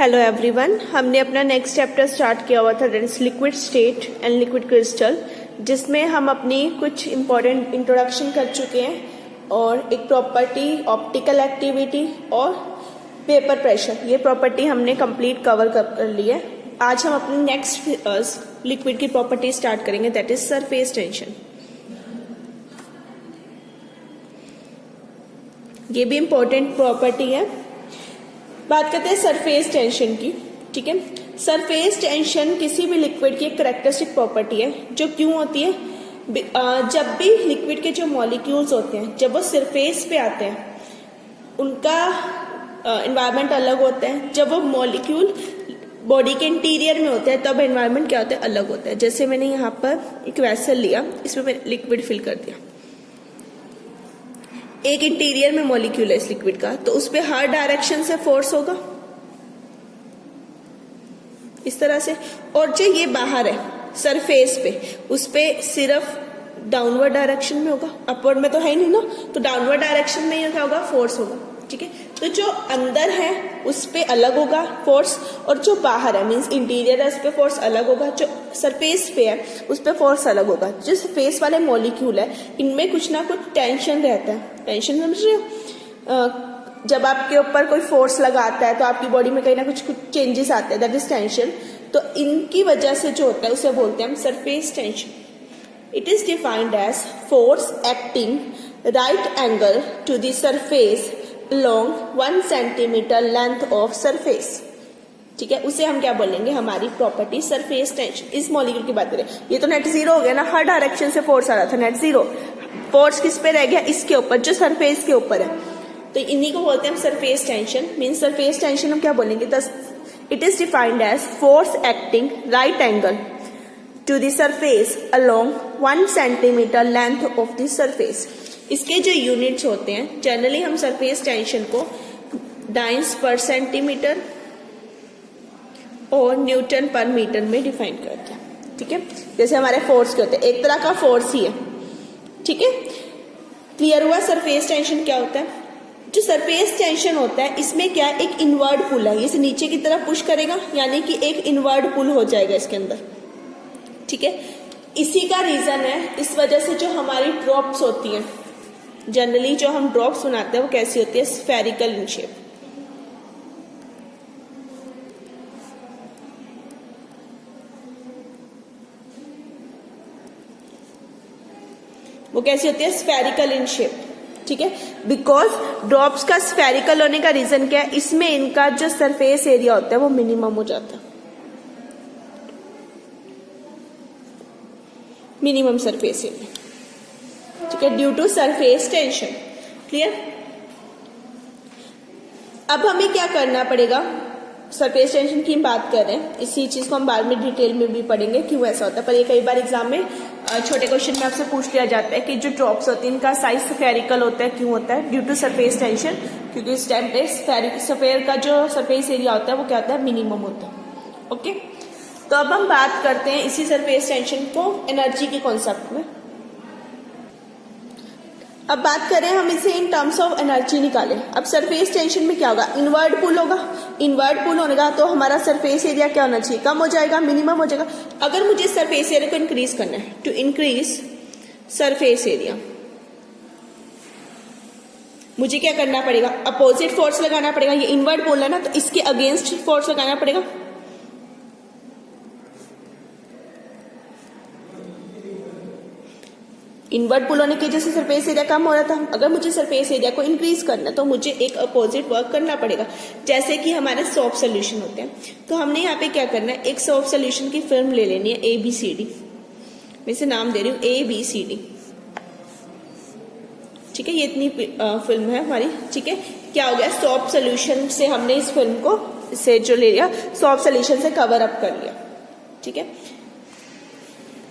Hello everyone, हमने अपना next chapter start किया हुआ था that is liquid state and liquid crystal, जिसमें हम अपनी कुछ इंपॉर्टेंट इंट्रोडक्शन कर चुके हैं और एक प्रॉपर्टी, ऑप्टिकल एक्टिविटी और वेपर प्रेशर, ये प्रॉपर्टी हमने कंप्लीट कवर कर ली है। आज हम अपनी नेक्स्ट लिक्विड की प्रॉपर्टी स्टार्ट करेंगे दैट इज सरफेस टेंशन। ये भी इंपॉर्टेंट प्रॉपर्टी है। बात करते हैं सरफेस टेंशन की। ठीक है, सरफेस टेंशन किसी भी लिक्विड की एक करेक्टरिस्टिक प्रॉपर्टी है जो क्यों होती है, जब भी लिक्विड के जो मॉलिक्यूल्स होते हैं जब वो सरफेस पे आते हैं उनका एनवायरनमेंट अलग होता है। जब वो मॉलिक्यूल बॉडी के इंटीरियर में होते हैं तब एनवायरनमेंट क्या होता है, अलग होता है। जैसे मैंने यहाँ पर एक वेसल लिया, इसमें मैंने लिक्विड फिल कर दिया, एक इंटीरियर में मॉलिक्यूल है इस लिक्विड का, तो उस पे हर डायरेक्शन से फोर्स होगा इस तरह से। और जो ये बाहर है सरफेस पे, उस पे सिर्फ डाउनवर्ड डायरेक्शन में होगा, अपवर्ड में तो है ही नहीं ना, तो डाउनवर्ड डायरेक्शन में ये क्या होगा, फोर्स होगा। ठीक है, तो जो अंदर है उस पे अलग होगा फोर्स, और जो बाहर है मींस इंटीरियर है उस पे फोर्स अलग होगा, जो सरफेस पे है उस पे फोर्स अलग होगा। जो सरफेस वाले मॉलिक्यूल है इनमें कुछ ना कुछ टेंशन रहता है। टेंशन समझ रहे हो, जब आपके ऊपर कोई फोर्स लगाता है तो आपकी बॉडी में कहीं ना कुछ चेंजेस आते हैं, दैट इज टेंशन। तो इनकी वजह से जो होता है उसे बोलते हैं हम surface tension. It is defined as force acting right angle to the surface along 1 centimetre length of surface. ठीक है, उसे हम क्या बोलेंगे, हमारी प्रॉपर्टी सरफेस टेंशन। इस मॉलिक्यूल की बात करें, ये तो नेट जीरो हो गया ना, हर डायरेक्शन से फोर्स आ रहा था, नेट जीरो। फोर्स किस पे रह गया, इसके ऊपर, जो सरफेस के ऊपर है, तो इन्हीं को बोलते हैं हम surface tension. Means surface tension हम क्या बोलेंगे, it is defined as force acting right angle to the surface along 1 centimetre length of the surface. इसके जो यूनिट्स होते हैं, जनरली हम सरफेस टेंशन को डाइंस पर सेंटीमीटर और न्यूटन पर मीटर में डिफाइन करते हैं। ठीक है, जैसे हमारे फोर्स के होते हैं, एक तरह का फोर्स ही है। ठीक है, क्लियर हुआ सरफेस टेंशन क्या होता है। जो सरफेस टेंशन होता है इसमें क्या, एक इनवर्ड पुल है, इसे नीचे की तरफ पुश करेगा, यानी कि एक इनवर्ड पुल हो जाएगा इसके अंदर। ठीक है, इसी का रीजन है, इस वजह से जो हमारी ड्रॉप्स होती हैं, जनरली जो हम ड्रॉप्स बनाते हैं वो कैसी होती है, स्फेरिकल इन शेप। वो कैसी होती है, स्फेरिकल इन शेप। ठीक है, बिकॉज ड्रॉप्स का स्फेरिकल होने का रीजन क्या है, इसमें इनका जो सरफेस एरिया होता है वो मिनिमम हो जाता है, मिनिमम सरफेस एरिया। ठीक है, due to surface tension. Clear. अब हमें क्या करना पड़ेगा, सरफेस टेंशन की बात कर रहे हैं, इसी चीज को हम बाद में डिटेल में भी पढ़ेंगे क्यों ऐसा होता है। पर ये कई बार एग्जाम में छोटे क्वेश्चन में आपसे पूछ लिया जाता है कि जो ड्रॉप्स होती हैं इनका साइज स्फेरिकल होता है, क्यों होता है, ड्यू टू सरफेस टेंशन, क्योंकि इस टाइम पे स्फेयर का जो सरफेस एरिया होता है वो क्या होता है, मिनिमम होता है। ओके, तो अब हम बात करते हैं इसी सरफेस टेंशन को एनर्जी के कॉन्सेप्ट में। अब बात करें हम इसे इन टर्म्स ऑफ एनर्जी निकालें। अब सरफेस टेंशन में क्या होगा, इनवर्ड पुल होगा, इनवर्ड पुल होगा तो हमारा सरफेस एरिया क्या होना चाहिए, कम हो जाएगा, मिनिमम हो जाएगा। अगर मुझे सरफेस एरिया को इंक्रीज करना है, टू इंक्रीज सरफेस एरिया, मुझे क्या करना पड़ेगा, अपोजिट फोर्स लगाना पड़ेगा। ये इनवर्ड पुल है ना, तो इसके अगेंस्ट फोर्स लगाना पड़ेगा। इनवर्ड पुल होने की वजह से सरफेस एरिया कम हो रहा था। अगर मुझे सरफेस एरिया को इंक्रीज करना है तो मुझे एक अपोजिट वर्क करना पड़ेगा। जैसे कि हमारे सॉफ्ट सोल्यूशन होते हैं, तो हमने यहाँ पे क्या करना है, एक सॉफ्ट सोल्यूशन की फिल्म ले लेनी है ABCD, मैं इसे नाम दे रही हूँ ABCD। ठीक है, ये इतनी फिल्म है हमारी। ठीक है, क्या हो गया, सॉफ्ट सोल्यूशन से हमने इस फिल्म को से जो ले लिया, सॉफ्ट सोल्यूशन से कवर अप कर लिया। ठीक है,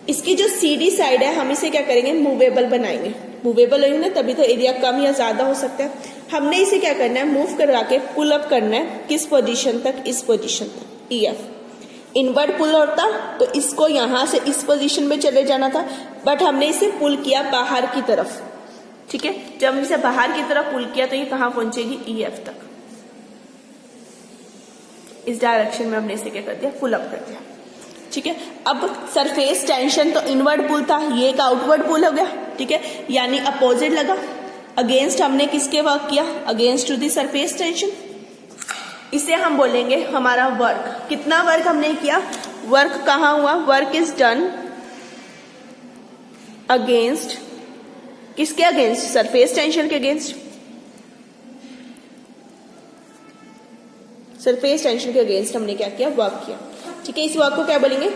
इसकी जो CD साइड है हम इसे क्या करेंगे, मूवेबल बनाएंगे। मूवेबल होगी ना तभी तो एरिया कम या ज्यादा हो सकता है। हमने इसे क्या करना है, मूव करवा के पुल अप करना है, किस पोजीशन तक, इस पोजीशन तक, EF। इनवर्ड पुल होता तो इसको यहां से इस पोजीशन में चले जाना था, बट हमने इसे पुल किया बाहर की तरफ। ठीक है, जब हम इसे बाहर की तरफ पुल किया तो ये कहां पहुंचेगी, EF तक। इस डायरेक्शन में हमने इसे क्या कर दिया, पुल अप कर दिया। ठीक है, अब सरफेस टेंशन तो इनवर्ड पुल था, ये एक आउटवर्ड पुल हो गया। ठीक है, यानी अपोजिट लगा, अगेंस्ट हमने किसके वर्क किया, against to the surface tension. इसे हम बोलेंगे हमारा वर्क। कितना वर्क हमने किया, वर्क कहाँ हुआ, वर्क इज डन अगेंस्ट, किसके अगेंस्ट, सरफेस टेंशन के अगेंस्ट, सरफेस टेंशन के अगेंस्ट हमने क्या किया, वर्क किया। ठीक है, इस वर्क को क्या बोलेंगे,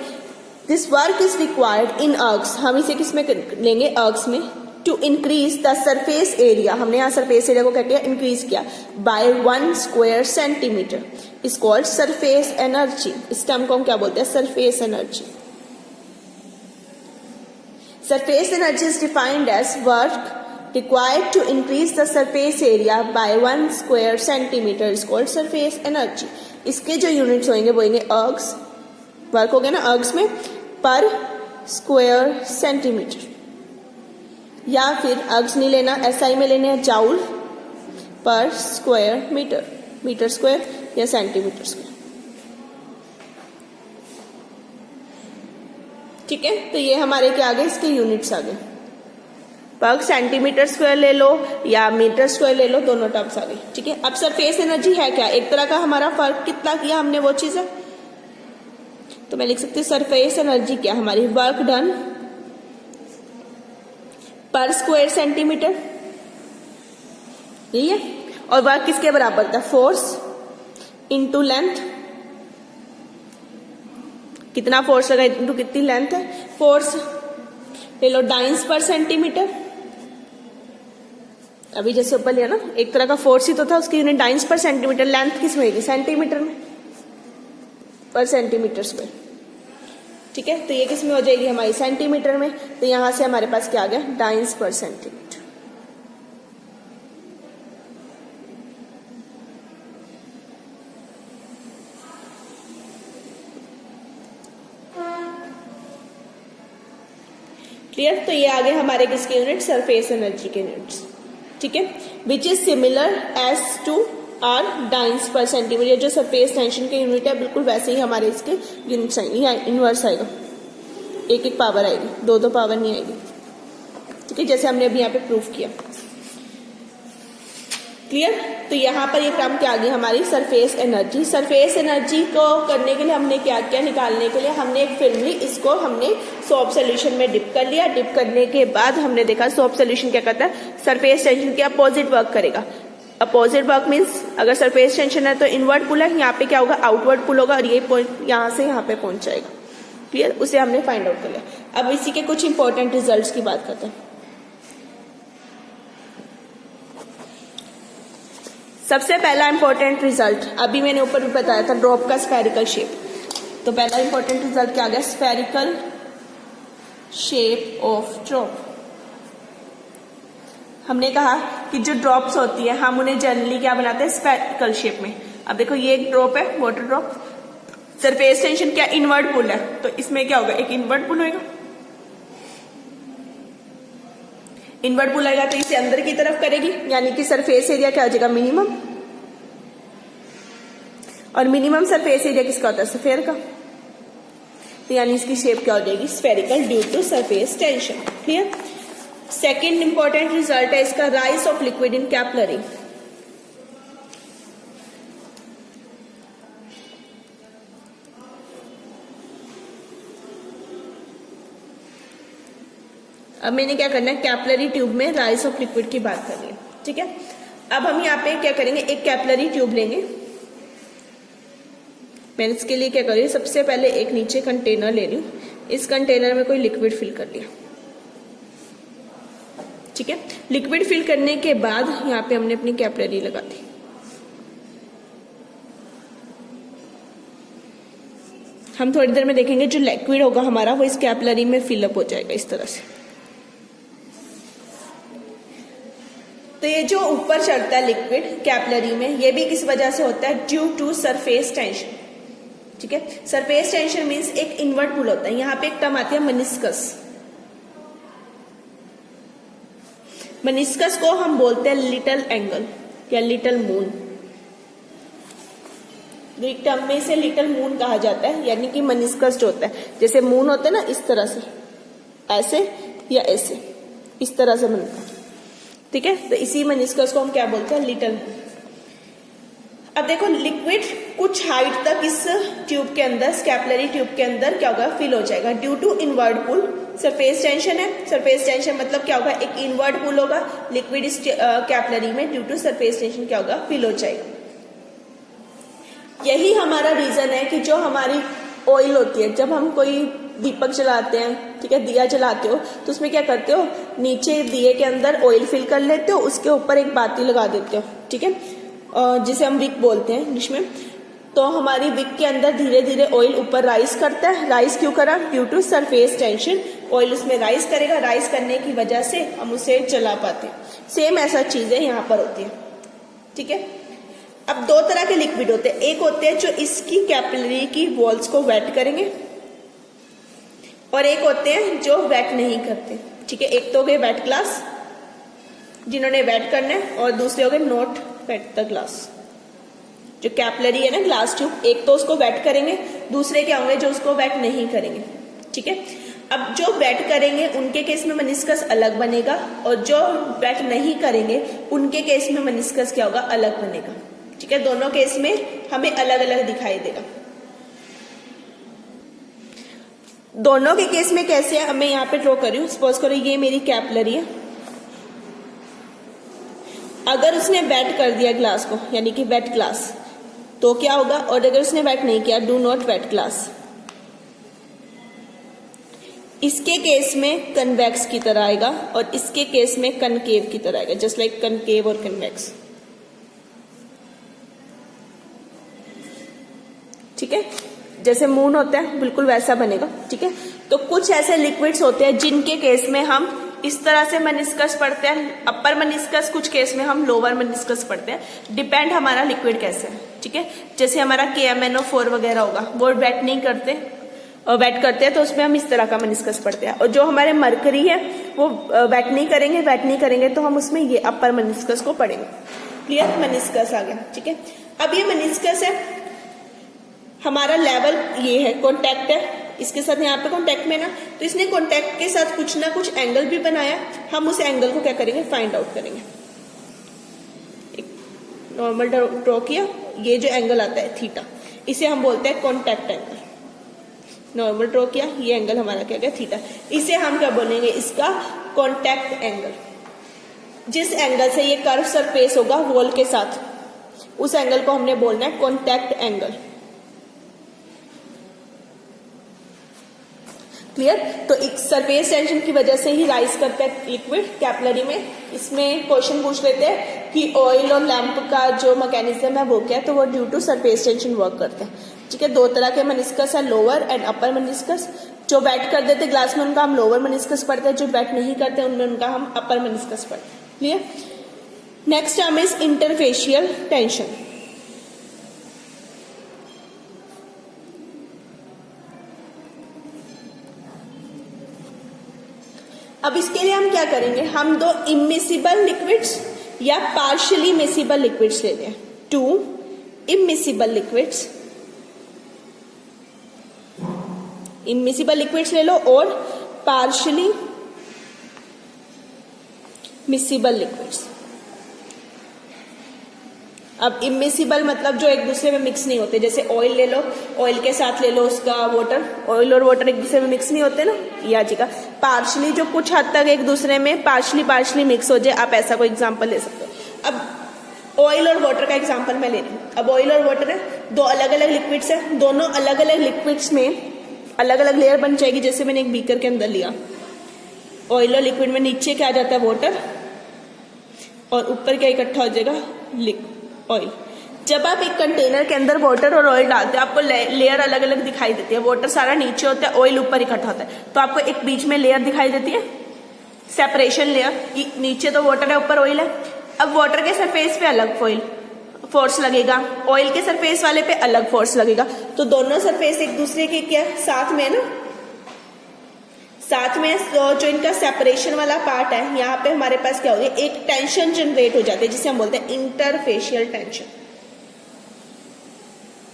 this work is required in ergs, हम इसे किस में लेंगे, अर्ग्स में, to increase the surface area, हमने यहाँ सरफेस एरिया को क्या किया, इंक्रीज किया, by 1 square centimetre, is called surface energy. इस टर्म को हम क्या बोलते हैं, surface energy. Surface energy is defined as work required to increase the surface area by 1 square centimeter is called surface energy। इसके जो यूनिट्स होंगे वो होंगे अर्ग्स, वर्क हो गया ना अर्ग्स में, पर स्क्वायर सेंटीमीटर, या फिर अर्ग्स नहीं लेना, एसआई में लेने हैं जाउल पर स्क्वायर मीटर, मीटर स्क्वायर या सेंटीमीटर स्क्वायर। ठीक है, तो ये हमारे क्या आ गए, इसके यूनिट्स आ गए, पर सेंटीमीटर स्क्वायर ले लो या मीटर स्क्वायर ले लो, दोनों टर्म्स आ गई। ठीक है, अब सरफेस एनर्जी है क्या, एक तरह का हमारा फर्क कितना किया हमने वो चीज है, तो मैं लिख सकती हूँ सरफेस एनर्जी क्या हमारी, वर्क डन पर स्क्वायर सेंटीमीटर, यही है, और वर्क किसके बराबर था, फोर्स इनटू लेंथ, कितना फोर्स लगा इनटू कितनी लेंथ है, फोर्स ले लो डाइंस पर सेंटीमीटर, अभी जैसे ऊपर लिया ना, एक तरह का फोर्स ही तो था, उसकी यूनिट डाइंस पर सेंटीमीटर, लेंथ किस में होगी, सेंटीमीटर में, पर सेंटीमीटर स्क्वायर। ठीक है, तो ये किस में हो जाएगी हमारी, सेंटीमीटर में, तो यहां से हमारे पास क्या आ गया, डाइंस पर सेंटीमीटर। क्लियर, तो ये आ गए हमारे किसके यूनिट, सरफेस एनर्जी के यूनिट्स। ठीक है, which is similar as to our dynes पर सेंटीमीटर, जो सरफेस टेंशन के यूनिट है बिल्कुल वैसे ही हमारे इसके यूनिट्स आएंगे, या इनवर्स आएगा, एक एक पावर आएगी, दो पावर नहीं आएगी। ठीक है, जैसे हमने अभी यहाँ पे प्रूफ किया। क्लियर, तो यहाँ पर ये टर्म क्या आ गई हमारी, सरफेस एनर्जी। सरफेस एनर्जी को करने के लिए हमने क्या किया, निकालने के लिए हमने एक फिल्म ली, इसको हमने सोप सोल्यूशन में डिप कर लिया। डिप करने के बाद हमने देखा सोप सोल्यूशन क्या करता है, सरफेस टेंशन के अपोजिट वर्क करेगा। अपोजिट वर्क मीन्स अगर सरफेस टेंशन है तो इनवर्ड पुल है, यहाँ पे क्या होगा, आउटवर्ड पुल होगा, और ये पॉइंट यहाँ से यहाँ पे पहुंच जाएगा। क्लियर, उसे हमने फाइंड आउट कर लिया। अब इसी के कुछ इंपॉर्टेंट रिजल्ट्स की बात करते हैं। सबसे पहला इंपॉर्टेंट रिजल्ट, अभी मैंने ऊपर भी बताया था, ड्रॉप का स्फेरिकल शेप। तो पहला इंपॉर्टेंट रिजल्ट क्या आ गया, स्फेरिकल शेप ऑफ ड्रॉप। हमने कहा कि जो ड्रॉप्स होती है हम उन्हें जनरली क्या बनाते हैं, स्फेरिकल शेप में। अब देखो ये एक ड्रॉप है, वाटर ड्रॉप, सरफेस टेंशन क्या इनवर्ड पुल है, तो इसमें क्या होगा, एक इनवर्ड पुल होगा। इनवर्ड पुल आएगा तो इसे अंदर की तरफ करेगी, यानी कि सरफेस एरिया क्या हो जाएगा, मिनिमम। और मिनिमम सरफेस एरिया किसका होता है, स्फीयर का, तो यानी इसकी शेप क्या हो जाएगी, spherical, due to surface tension. Clear. Second important result है इसका, rise of liquid in capillary. अब मैंने क्या करना है, कैपिलरी ट्यूब में राइज ऑफ लिक्विड की बात करनी है। ठीक है, अब हम यहाँ पे क्या करेंगे, एक कैपिलरी ट्यूब लेंगे। मैं इसके लिए क्या कर रही हूँ, सबसे पहले एक नीचे कंटेनर ले रही हूँ, इस कंटेनर में कोई लिक्विड फिल कर लिया। ठीक है, लिक्विड फिल करने के बाद यहाँ पे हमने अपनी कैपिलरी लगा दी। हम थोड़ी देर में देखेंगे जो लिक्विड होगा हमारा वो इस कैपिलरी में फिलअप हो जाएगा इस तरह से। तो ये जो ऊपर चढ़ता है लिक्विड कैपिलरी में, ये भी किस वजह से होता है, ड्यू टू सरफेस टेंशन। ठीक है, सरफेस टेंशन मींस एक इनवर्ड पुल होता है। यहाँ पे एक टर्म आती है मेनिस्कस। मेनिस्कस को हम बोलते हैं लिटिल एंगल या लिटिल मून। ग्रीक टर्म में इसे लिटिल मून कहा जाता है, यानी कि मेनिस्कस जो होता है, जैसे मून होता है ना, इस तरह से, ऐसे या ऐसे, इस तरह से बनता है, ठीक है। तो इसी मेनिस्कस को हम क्या बोलते हैं, लिटिल मून। अब देखो लिक्विड कुछ हाइट तक इस ट्यूब के अंदर, स्कैपुलरी ट्यूब के अंदर क्या होगा, फिल हो जाएगा due to inward pull. Surface tension है, सरफेस टेंशन मतलब क्या होगा, एक इनवर्ड पुल होगा, लिक्विड इस कैपिलरी में ड्यू टू सरफेस टेंशन क्या होगा, फिल हो जाएगा। यही हमारा रीजन है कि जो हमारी ऑयल होती है, जब हम कोई दीपक जलाते हैं, ठीक है, दिया जलाते हो, तो उसमें क्या करते हो, नीचे दिए के अंदर ऑयल फिल कर लेते हो, उसके ऊपर एक बाती लगा देते हो, ठीक है, जिसे हम विक बोलते हैं इंग्लिश में। तो हमारी विक के अंदर धीरे धीरे ऑयल ऊपर राइज करता है। राइज क्यों करा, due to surface tension, oil उसमें राइज करेगा, राइज करने की वजह से हम उसे जला पाते हैं। सेम ऐसा चीजें यहाँ पर होती है, ठीक है। अब दो तरह के लिक्विड होते हैं, एक होते हैं जो इसकी कैपिलरी की वॉल्स को वेट करेंगे, और एक होते हैं जो वेट नहीं करते, ठीक है। एक तो हो गए वेट ग्लास, जिन्होंने वेट करना है, और दूसरे हो गए नॉट वेट द ग्लास। जो कैपिलरी है ना ग्लास ट्यूब, एक तो उसको वेट करेंगे, दूसरे क्या होंगे जो उसको वेट नहीं करेंगे, ठीक है। अब जो वेट करेंगे उनके केस में मेनिस्कस अलग बनेगा, और जो वेट नहीं करेंगे उनके केस में मेनिस्कस क्या होगा, अलग बनेगा, ठीक है। दोनों केस में हमें अलग अलग दिखाई देगा। दोनों के केस में कैसे है, मैं यहाँ पे ड्रॉ कर रही हूँ। सपोज करो ये मेरी कैपिलरी है, अगर उसने वेट कर दिया ग्लास को, यानी कि वेट ग्लास, तो क्या होगा, और अगर उसने वेट नहीं किया, डू नॉट वेट ग्लास, इसके केस में कन्वेक्स की तरह आएगा, और इसके केस में कनकेव की तरह आएगा, जस्ट लाइक कनकेव और कन्वेक्स, ठीक है। जैसे मून होता है बिल्कुल वैसा बनेगा, ठीक है। तो कुछ ऐसे लिक्विड्स होते हैं जिनके केस में हम इस तरह से मेनिस्कस पढ़ते हैं, अपर मेनिस्कस, कुछ केस में हम लोअर मेनिस्कस पढ़ते हैं, डिपेंड हमारा लिक्विड कैसे है, ठीक है। जैसे हमारा KMnO4 वगैरह होगा, वो वेट नहीं करते, और वेट करते हैं तो उसमें हम इस तरह का मेनिस्कस पढ़ते हैं। और जो हमारे मरकरी है वो वेट नहीं करेंगे, वेट नहीं करेंगे तो हम उसमें ये अपर मेनिस्कस को पढ़ेंगे। क्लियर, मेनिस्कस आ गया, ठीक है। अब ये मेनिस्कस है, हमारा लेवल ये है, कॉन्टैक्ट है, इसके साथ यहाँ पे कॉन्टैक्ट में ना, तो इसने कॉन्टैक्ट के साथ कुछ ना कुछ एंगल भी बनाया, हम उस एंगल को क्या करेंगे, फाइंड आउट करेंगे। एक नॉर्मल ड्रॉ किया, ये जो एंगल आता है थीटा, इसे हम बोलते हैं कॉन्टैक्ट एंगल। नॉर्मल ड्रॉ किया, ये एंगल हमारा क्या गया, थीटा, इसे हम क्या बोलेंगे, इसका कॉन्टैक्ट एंगल। जिस एंगल से ये कर्व सरफेस होगा वॉल के साथ, उस एंगल को हमने बोलना है कॉन्टैक्ट एंगल। क्लियर। तो एक सरफेस टेंशन की वजह से ही राइज करता है लिक्विड कैपिलरी में। इसमें क्वेश्चन पूछ लेते हैं कि ऑयल और लैंप का जो मैकेनिज्म है वो क्या है, तो वो due to surface tension work करते हैं, ठीक है। दो तरह के मेनिस्कस है, लोअर एंड अपर मेनिस्कस। जो वेट कर देते ग्लास में उनका हम लोअर मेनिस्कस पढ़ते हैं, जो वेट नहीं करते उनमें उनका हम अपर मेनिस्कस पढ़ते हैं। Clear. Next term is interfacial tension. अब इसके लिए हम क्या करेंगे, हम दो इमिसिबल लिक्विड्स या पार्शियली मिसिबल लिक्विड्स लेते हैं। To immiscible liquids, immiscible liquids ले लो, और पार्शियली मिसिबल लिक्विड्स। अब इमिसिबल मतलब जो एक दूसरे में मिक्स नहीं होते, जैसे ऑयल ले लो, ऑयल के साथ ले लो उसका वाटर, ऑयल और वाटर एक दूसरे में मिक्स नहीं होते ना, ये आ जाएगा। पार्शली जो कुछ हद तक एक दूसरे में पार्शली मिक्स हो जाए, आप ऐसा कोई एग्जांपल ले सकते हो। अब ऑयल और वाटर का एग्जांपल मैं ले रही हूँ। अब ऑयल और वाटर है, दो अलग अलग लिक्विड्स है, दोनों अलग अलग लिक्विड्स में अलग अलग लेयर बन जाएगी। जैसे मैंने एक बीकर के अंदर लिया, ऑयल और लिक्विड में नीचे क्या आ जाता है, वाटर, और ऊपर क्या इकट्ठा हो जाएगा, ऑयल। जब आप एक कंटेनर के अंदर वाटर और ऑयल डालते हैं, आपको लेयर अलग अलग दिखाई देती है। वाटर सारा नीचे होता है, ऑयल ऊपर इकट्ठा होता है, तो आपको एक बीच में लेयर दिखाई देती है, सेपरेशन लेयर, कि नीचे तो वाटर है, ऊपर ऑयल है। अब वाटर के सरफेस पे अलग फोर्स लगेगा, ऑयल के सरफेस वाले पे अलग फोर्स लगेगा, तो दोनों सरफेस एक दूसरे के क्या साथ में है ना, साथ में। तो जो इनका सेपरेशन वाला पार्ट है, यहाँ पे हमारे पास क्या होगी, एक टेंशन जनरेट हो जाती है, जिसे हम बोलते हैं इंटरफेशियल टेंशन,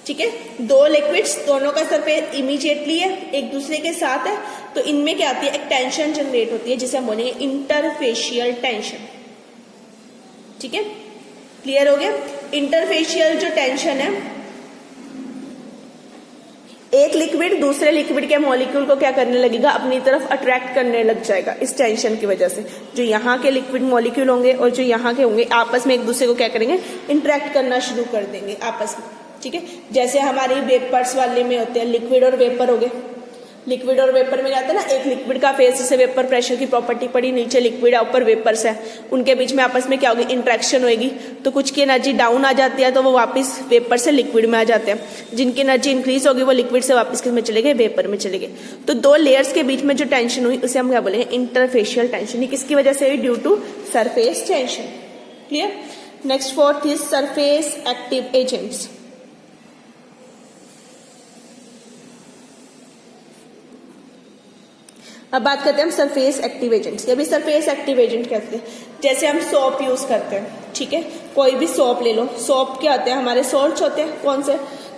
ठीक है, दो लिक्विड्स, दोनों का सरफेस इमीडिएटली है, एक दूसरे के साथ है, तो इनमें क्या आती है, एक टेंशन जनरेट होती है जिसे हम बोलेंगे इंटरफेशियल टेंशन। ठीक है, क्लियर हो गया। इंटरफेशियल जो टेंशन है, एक लिक्विड दूसरे लिक्विड के मॉलिक्यूल को क्या करने लगेगा, अपनी तरफ अट्रैक्ट करने लग जाएगा इस टेंशन की वजह से। जो यहाँ के लिक्विड मॉलिक्यूल होंगे और जो यहाँ के होंगे आपस में एक दूसरे को क्या करेंगे, इंटरेक्ट करना शुरू कर देंगे आपस में। ठीक है, जैसे हमारी वेपर्स वाले में होते हैं, लिक्विड और वेपर हो गए। लिक्विड और वेपर में जाता है ना, एक लिक्विड का फेस, जैसे वेपर प्रेशर की प्रॉपर्टी पड़ी, नीचे लिक्विड है ऊपर वेपर्स है, उनके बीच में आपस में क्या होगी, इंट्रैक्शन होगी, तो कुछ की एनर्जी डाउन आ जाती है तो वो वापस वेपर से लिक्विड में आ जाते हैं, जिनकी एनर्जी इंक्रीज होगी वो लिक्विड से वापस किस में चले गए, वेपर में चले गए। तो दो लेयर्स के बीच में जो टेंशन हुई उसे हम क्या बोलेंगे, इंटरफेशियल टेंशन। ये किसकी वजह से हुई, due to surface tension. Clear. Next fourth is surface active agents. अब बात करते हैं हम सरफेस एक्टिव एजेंट्स। ये भी सरफेस एक्टिव एजेंट कहते हैं। जैसे हम सोप यूज करते हैं, ठीक है, कोई भी सोप ले लो, सोप क्या होते हैं, हमारे सॉल्ट्स होते हैं, कौन से,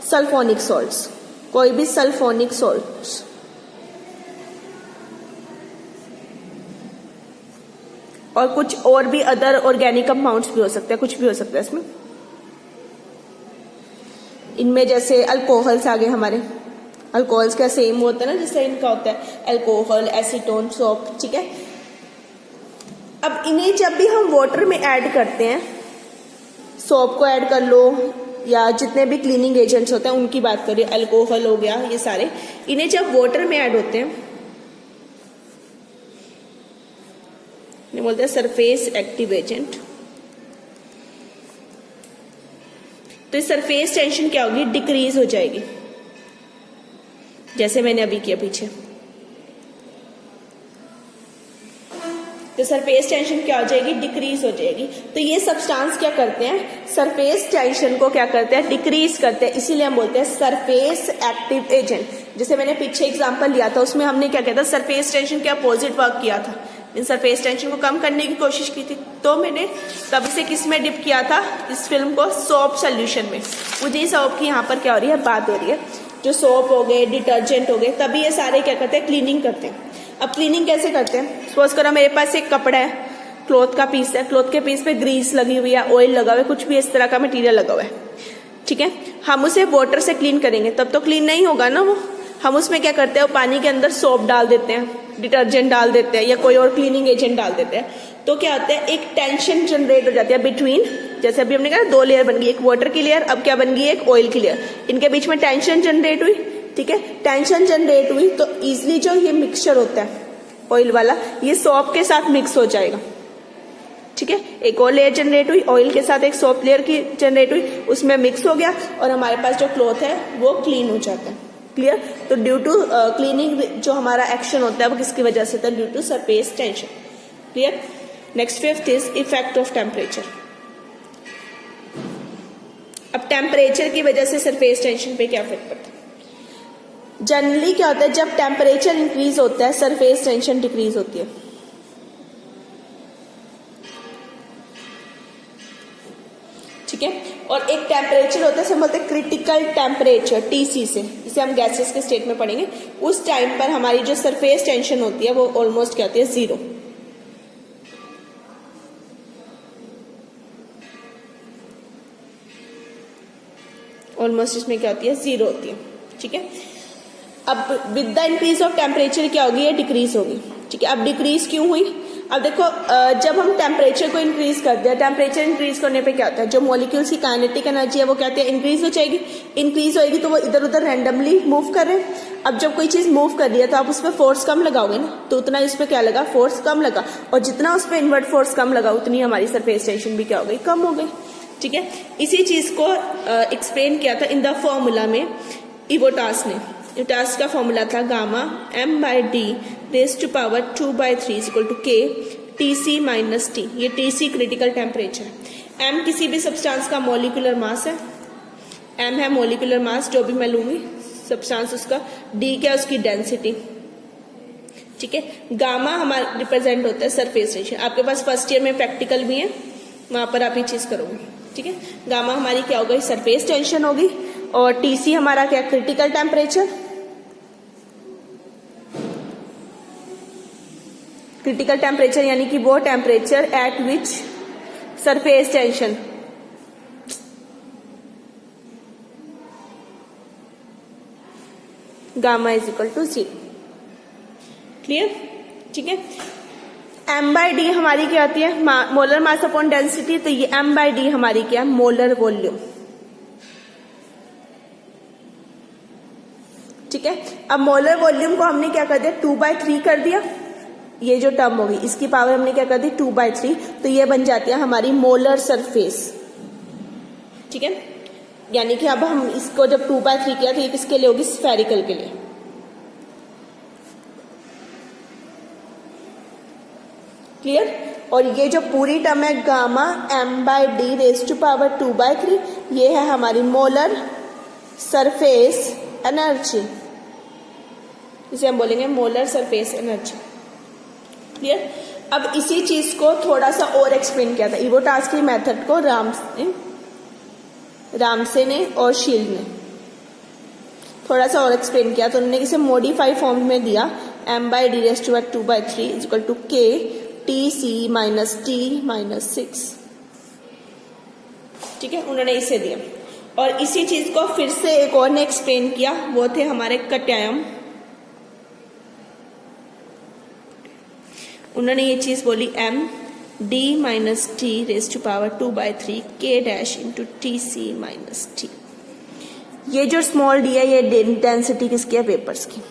सल्फोनिक सॉल्ट्स, कोई भी सल्फोनिक सॉल्ट्स। और कुछ और भी अदर ऑर्गेनिक कंपाउंड्स भी हो सकते हैं, कुछ भी हो सकता है इसमें। इनमें जैसे अल्कोहल्स आ गए हमारे, अल्कोहल्स का सेम होता है ना, जैसे इनका होता है अल्कोहल, एसीटोन, सोप। ठीक है, अब इन्हें जब भी हम वाटर में ऐड करते हैं, सोप को ऐड कर लो या जितने भी क्लीनिंग एजेंट्स होते हैं उनकी बात करिए, अल्कोहल हो गया, ये सारे, इन्हें जब वाटर में ऐड होते हैं इन्हें बोलते हैं सरफेस एक्टिव एजेंट। तो इस सरफेस टेंशन क्या होगी, डिक्रीज हो जाएगी, जैसे मैंने अभी किया पीछे। तो सरफेस टेंशन क्या हो जाएगी, डिक्रीज हो जाएगी। तो ये सब्सटेंस क्या करते हैं, सरफेस टेंशन को क्या करते हैं, डिक्रीज करते हैं, इसीलिए हम बोलते हैं सरफेस एक्टिव एजेंट। जैसे मैंने पीछे एग्जांपल लिया था, उसमें हमने क्या किया था, सरफेस टेंशन के अपोजिट वर्क किया था, इन सरफेस टेंशन को कम करने की कोशिश की थी। तो मैंने तब से किस में डिप किया था, इस फिल्म को सोप सोल्यूशन में। मुझे सोप की यहाँ पर क्या हो रही है, बात हो रही है। जो सोप हो गए, डिटर्जेंट हो गए, तभी ये सारे क्या करते हैं, क्लीनिंग करते हैं। अब क्लीनिंग कैसे करते हैं, सपोज करो मेरे पास एक कपड़ा है, क्लॉथ का पीस है, क्लॉथ के पीस पे ग्रीस लगी हुई है, ऑयल लगा हुआ है, कुछ भी इस तरह का मटेरियल लगा हुआ है, ठीक है, हम उसे वाटर से क्लीन करेंगे तब तो क्लीन नहीं होगा ना वो। हम उसमें क्या करते हैं, वो पानी के अंदर सोप डाल देते हैं, डिटर्जेंट डाल देते हैं या कोई और क्लीनिंग एजेंट डाल देते हैं, तो क्या होता है, एक टेंशन जनरेट हो जाती है बिटवीन। जैसे अभी हमने कहा दो लेयर बन गई, एक वाटर की लेयर, अब क्या बन गई, एक ऑयल की लेयर, इनके बीच में टेंशन जनरेट हुई। ठीक है, टेंशन जनरेट हुई तो इजिली जो ये मिक्सचर होता है ऑयल वाला, ये सोप के साथ मिक्स हो जाएगा। ठीक है, एक और लेयर जनरेट हुई, ऑयल के साथ एक सोप लेयर की जनरेट हुई, उसमें मिक्स हो गया और हमारे पास जो क्लॉथ है वो क्लीन हो जाता है। क्लियर। तो ड्यू टू क्लीनिंग जो हमारा एक्शन होता है वो किसकी वजह से होता है, due to surface tension. Clear. Next fifth is effect of temperature. अब टेम्परेचर की वजह से सरफेस टेंशन पे क्या इफेक्ट पड़ता है, जनरली क्या होता है, जब टेम्परेचर इंक्रीज होता है सरफेस टेंशन डिक्रीज होती है। ठीक है, और एक टेम्परेचर होता है, इसे बोलते हैं क्रिटिकल टेम्परेचर, टीसी से, इसे हम गैसेस के स्टेट में पढ़ेंगे। उस टाइम पर हमारी जो सरफेस टेंशन होती है वो ऑलमोस्ट क्या होती है, जीरो। ऑलमोस्ट इसमें क्या होती है, जीरो होती है। ठीक है, अब with the increase of temperature क्या होगी, ये डिक्रीज होगी। ठीक है, अब डिक्रीज क्यों हुई, अब देखो जब हम टेम्परेचर को इंक्रीज करते हैं, टेम्परेचर इंक्रीज करने पे क्या होता है, जो मॉलिक्यूल्स की काइनेटिक एनर्जी है वो क्या होती है, इंक्रीज हो जाएगी। इंक्रीज होएगी तो वो इधर उधर रैंडमली मूव कर रहे हैं। अब जब कोई चीज मूव कर रही है तो आप उस पर फोर्स कम लगाओगे ना, तो उतना इस पर क्या लगा, फोर्स कम लगा, और जितना उस पर इनवर्ट फोर्स कम लगा उतनी हमारी सरफेस टेंशन भी क्या हो गई, कम हो गई। ठीक है, इसी चीज को एक्सप्लेन किया था इन द फॉर्मूला में इवोटास ने। इवोटास का फॉर्मूला था gamma m/d raise to power 2/3 equal to k Tc minus T. ये Tc क्रिटिकल टेम्परेचर है। m किसी भी सब्सटेंस का मॉलिक्यूलर मास है, m है मॉलिक्यूलर मास जो भी मैं लूंगी सब्सटेंस उसका, d क्या उसकी डेंसिटी। ठीक है, गामा हमारा रिप्रेजेंट होता है सरफेस टेंशन। आपके पास फर्स्ट ईयर में प्रैक्टिकल भी है, वहां पर आप ये चीज करोगे। ठीक है, गामा हमारी क्या हो गई, सरफेस टेंशन होगी, और TC हमारा क्या, क्रिटिकल टेम्परेचर। क्रिटिकल टेम्परेचर यानी कि वो temperature at which surface tension gamma is equal to 0। Clear, ठीक है। m/d हमारी क्या आती है, मोलर मास अपॉन डेंसिटी, तो ये m/d हमारी क्या है, मोलर वॉल्यूम। ठीक है, अब मोलर वॉल्यूम को हमने क्या कर दिया, 2/3 कर दिया। ये जो टर्म होगी इसकी पावर हमने क्या कर दी, 2/3, तो ये बन जाती है हमारी मोलर सरफेस। ठीक है, यानी कि अब हम इसको जब 2/3 किया तो ये किसके लिए होगी, स्फेरिकल के लिए। क्लियर, और ये जो पूरी टर्म है gamma m/d raise to power 2/3, ये है हमारी मोलर सरफेस एनर्जी, इसे हम बोलेंगे मोलर सरफेस एनर्जी। क्लियर, अब इसी चीज को थोड़ा सा और एक्सप्लेन किया था इवोटास्की मेथड को रामसे ने और शील्ड ने थोड़ा सा और एक्सप्लेन किया, तो उन्होंने इसे मॉडिफाई फॉर्म में दिया, m/d raise to power 2/3 is equal to k TC minus T minus 6। ठीक है, उन्होंने इसे दिया। और इसी चीज को फिर से एक और ने एक्सप्लेन किया, वो थे हमारे कट्यायम। उन्होंने ये चीज बोली m/d minus T raise to power 2/3 k dash into TC minus T। ये जो स्मॉल d है ये डेंसिटी किसकी है, वेपर्स की।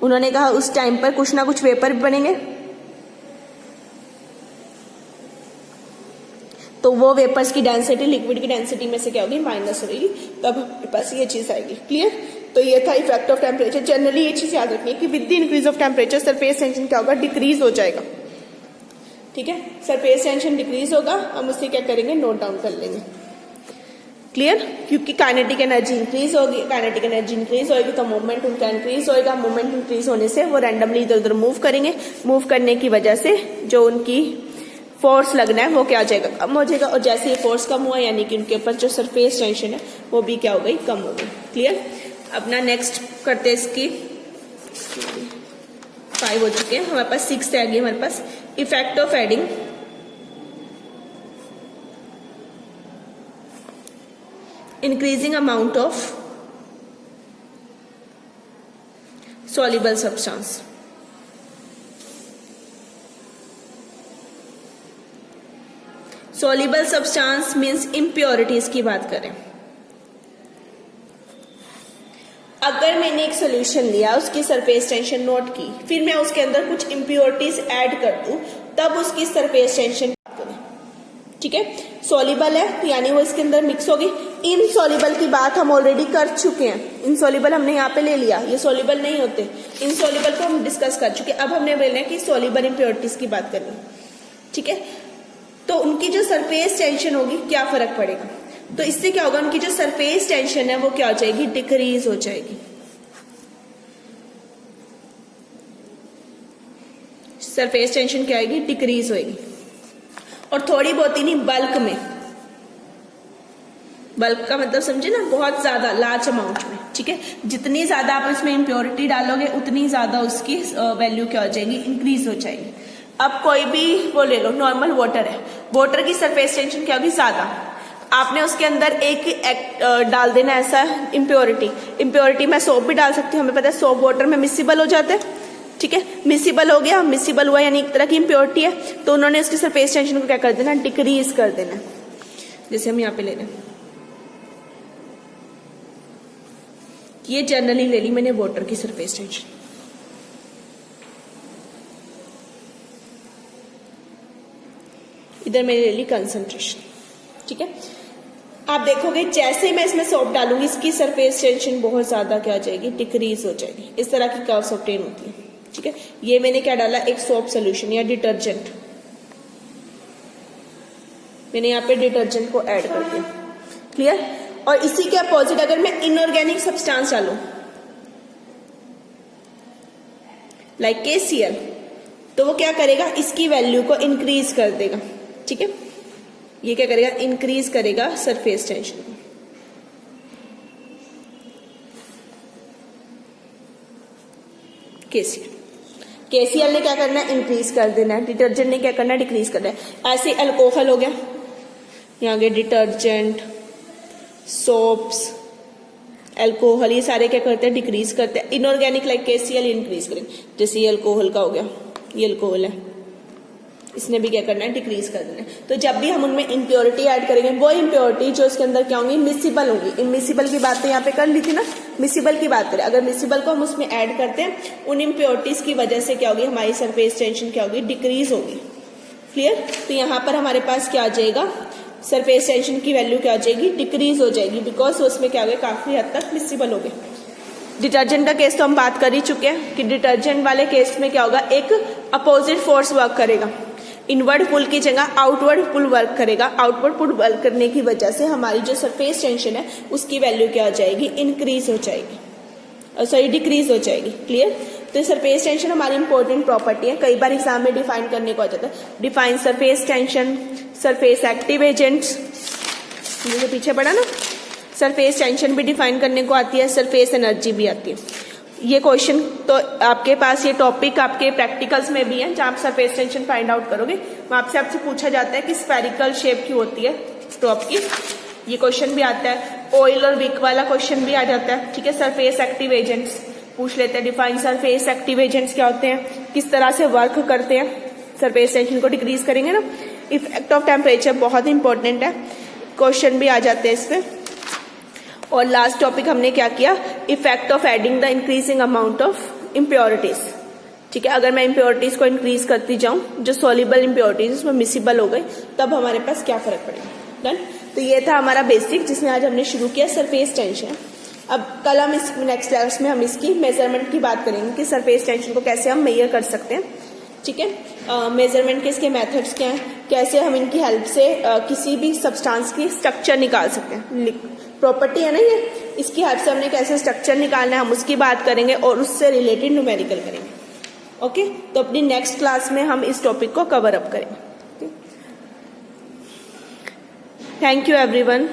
उन्होंने कहा उस टाइम पर कुछ ना कुछ वेपर भी बनेंगे, तो वो वेपर्स की डेंसिटी लिक्विड की डेंसिटी में से क्या होगी, माइनस होगी, तब हमारे पास ये चीज आएगी। क्लियर, तो ये था इफेक्ट ऑफ टेम्परेचर। जनरली ये चीज याद रखनी है कि with the increase of temperature surface tension क्या होगा, डिक्रीज हो जाएगा। ठीक है, सरफेस टेंशन डिक्रीज होगा, हम उससे क्या करेंगे, नोट डाउन कर लेंगे। क्लियर, क्योंकि काइनेटिक एनर्जी इंक्रीज होगी, काइनेटिक एनर्जी इंक्रीज होगी तो मोमेंट उनका इंक्रीज होएगा, मोमेंट इंक्रीज होने से वो रैंडमली इधर उधर मूव करेंगे, मूव करने की वजह से जो उनकी फोर्स लगना है वो क्या हो जाएगा, कम हो जाएगा। और जैसे ये फोर्स कम हुआ यानी कि उनके ऊपर जो सरफेस टेंशन है वो भी क्या हो गई, कम हो गई। क्लियर, अपना नेक्स्ट करते हैं, इसकी 5 हो चुके हैं, हमारे पास 6 आ गई हमारे पास। Effect of adding increasing amount of soluble substance. Soluble substance means impurities की बात करें। अगर मैंने एक सोल्यूशन लिया, उसकी सरफेस टेंशन नोट की, फिर मैं उसके अंदर कुछ इम्प्योरिटीज ऐड कर दूं, तब उसकी सरफेस टेंशन करें। ठीक है, सॉल्युबल है यानी वो इसके अंदर मिक्स होगी। इनसॉल्युबल की बात हम ऑलरेडी कर चुके हैं, इनसॉल्युबल हमने यहाँ पे ले लिया, ये सॉल्युबल नहीं होते, इनसॉल्युबल को हम डिस्कस कर चुके। अब हमने बोलना है कि सॉल्युबल इम्प्योरिटीज की बात करनी। ठीक है, तो उनकी जो सरफेस टेंशन होगी क्या फर्क पड़ेगा, तो इससे क्या होगा, उनकी जो सरफेस टेंशन है वो क्या हो जाएगी, डिक्रीज हो जाएगी। सरफेस टेंशन क्या आएगी, डिक्रीज होएगी। और थोड़ी बहुत ही नहीं, बल्क में, बल्क का मतलब समझे ना, बहुत ज्यादा, लार्ज अमाउंट में। ठीक है, जितनी ज्यादा आप इसमें इम्प्योरिटी डालोगे उतनी ज्यादा उसकी वैल्यू क्या हो जाएगी, इंक्रीज हो जाएगी। अब कोई भी वो ले लो, नॉर्मल वाटर है, वाटर की सरफेस टेंशन क्या होगी, ज्यादा। आपने उसके अंदर एक डाल देना ऐसा इम्प्योरिटी मैं सोप भी डाल सकती हूँ, हमें पता है सोप वाटर में मिसिबल हो जाते हैं। ठीक है, मिसिबल हो गया, मिसिबल हुआ यानी एक तरह की इम्प्योरिटी है, तो उन्होंने उसकी सरफेस टेंशन को क्या कर देना, डिक्रीज कर देना। जैसे हम यहाँ पे ले लें, ये जनरली ले ली मैंने वाटर की सरफेस टेंशन। इधर मैंने ले ली कंसंट्रेशन। ठीक है, आप देखोगे जैसे ही मैं इसमें सोप डालूंगी इसकी सरफेस टेंशन बहुत ज्यादा क्या हो जाएगी, डिक्रीज हो जाएगी। इस तरह की कर्व्स ऑब्टेन होती है। ठीक है, ये मैंने क्या डाला, एक सोप सोल्यूशन या डिटर्जेंट, मैंने यहाँ पे डिटर्जेंट को ऐड कर दिया। क्लियर, और इसी के अपोजिट अगर मैं इनऑर्गेनिक सब्सटेंस डालूं लाइक KCl, तो वो क्या करेगा, इसकी वैल्यू को इंक्रीज कर देगा। ठीक है, ये क्या करेगा, इंक्रीज करेगा सरफेस टेंशन को। KCl। KCl ने क्या करना है, इंक्रीज कर देना है, डिटर्जेंट ने क्या करना है, डिक्रीज करना है। ऐसे अल्कोहल हो गया, यहाँ गए डिटर्जेंट, सोप्स, अल्कोहल, ये सारे क्या करते हैं, डिक्रीज करते हैं। इनऑर्गेनिक लाइक KCl इंक्रीज करेंगे, जैसे ये अल्कोहल का हो गया, ये अल्कोहल है, इसने भी क्या करना है, डिक्रीज कर देना है। तो जब भी हम उनमें इम्प्योरिटी ऐड करेंगे, वो इम्प्योरिटी जो इसके अंदर क्या होंगी, मिसिबल होंगी। इमिसिबल की बात तो यहाँ पे कर ली थी ना, मिसिबल की बात करें, अगर मिसिबल को हम उसमें ऐड करते हैं, उन इम्प्योरिटीज की वजह से क्या होगी, हमारी सरफेस टेंशन क्या होगी, डिक्रीज होगी। क्लियर। तो यहाँ पर हमारे पास क्या आ जाएगा, सरफेस टेंशन की वैल्यू क्या आ जाएगी, डिक्रीज हो जाएगी, बिकॉज उसमें क्या हो गया, काफी हद तक मिसिबल हो गए। डिटर्जेंट का केस तो हम बात कर ही चुके हैं कि डिटर्जेंट वाले केस में क्या होगा, एक अपोजिट फोर्स वर्क करेगा, इनवर्ड पुल की जगह आउटवर्ड पुल वर्क करेगा। आउटवर्ड पुल वर्क करने की वजह से हमारी जो सरफेस टेंशन है उसकी वैल्यू क्या हो जाएगी, इंक्रीज हो जाएगी, सॉरी डिक्रीज हो जाएगी। क्लियर। तो सरफेस टेंशन हमारी इंपॉर्टेंट प्रॉपर्टी है, कई बार एग्जाम में डिफाइन करने को आ जाता है। Define surface tension, surface active agents, मुझे पीछे पड़ा ना, सरफेस टेंशन भी डिफाइन करने को आती है, सरफेस एनर्जी भी आती है। ये क्वेश्चन तो आपके पास, ये टॉपिक आपके प्रैक्टिकल्स में भी है, जहां आप सरफेस टेंशन फाइंड आउट करोगे, वहां आपसे पूछा जाता है कि स्फेरिकल शेप की होती है टॉप की, ये क्वेश्चन भी आता है। ऑयल और विक वाला क्वेश्चन भी आ जाता है। ठीक है। सरफेस एक्टिव एजेंट्स पूछ लेते हैं, डिफाइन सरफेस एक्टिव एजेंट्स क्या होते हैं, किस तरह से वर्क करते हैं, सरफेस टेंशन को डिक्रीज करेंगे ना। इफेक्ट ऑफ टेम्परेचर बहुत इंपॉर्टेंट है, क्वेश्चन भी आ जाते हैं इस पे। और लास्ट टॉपिक हमने क्या किया, effect of adding the increasing amount of impurities. ठीक है। अगर मैं इम्प्योरिटीज को इंक्रीज करती जाऊं, जो सॉल्युबल इम्प्योरिटीज उसमें मिसिबल हो गई, तब हमारे पास क्या फर्क पड़ेगा। डन। तो ये था हमारा बेसिक, जिसमें आज हमने शुरू किया सरफेस टेंशन। अब कल हम इस नेक्स्ट क्लास में हम इसकी मेजरमेंट की बात करेंगे कि सरफेस टेंशन को कैसे हम मेजर कर सकते हैं। ठीक है। मेजरमेंट के इसके मेथड्स क्या हैं, कैसे हम इनकी हेल्प से किसी भी सब्सटेंस की स्ट्रक्चर निकाल सकते हैं। प्रॉपर्टी है ना ये, इसकी हेल्प से हमने कैसे स्ट्रक्चर निकालना है, हम उसकी बात करेंगे और उससे रिलेटेड न्यूमेरिकल करेंगे। ओके। तो अपनी नेक्स्ट क्लास में हम इस टॉपिक को कवर अप करेंगे। Thank you everyone.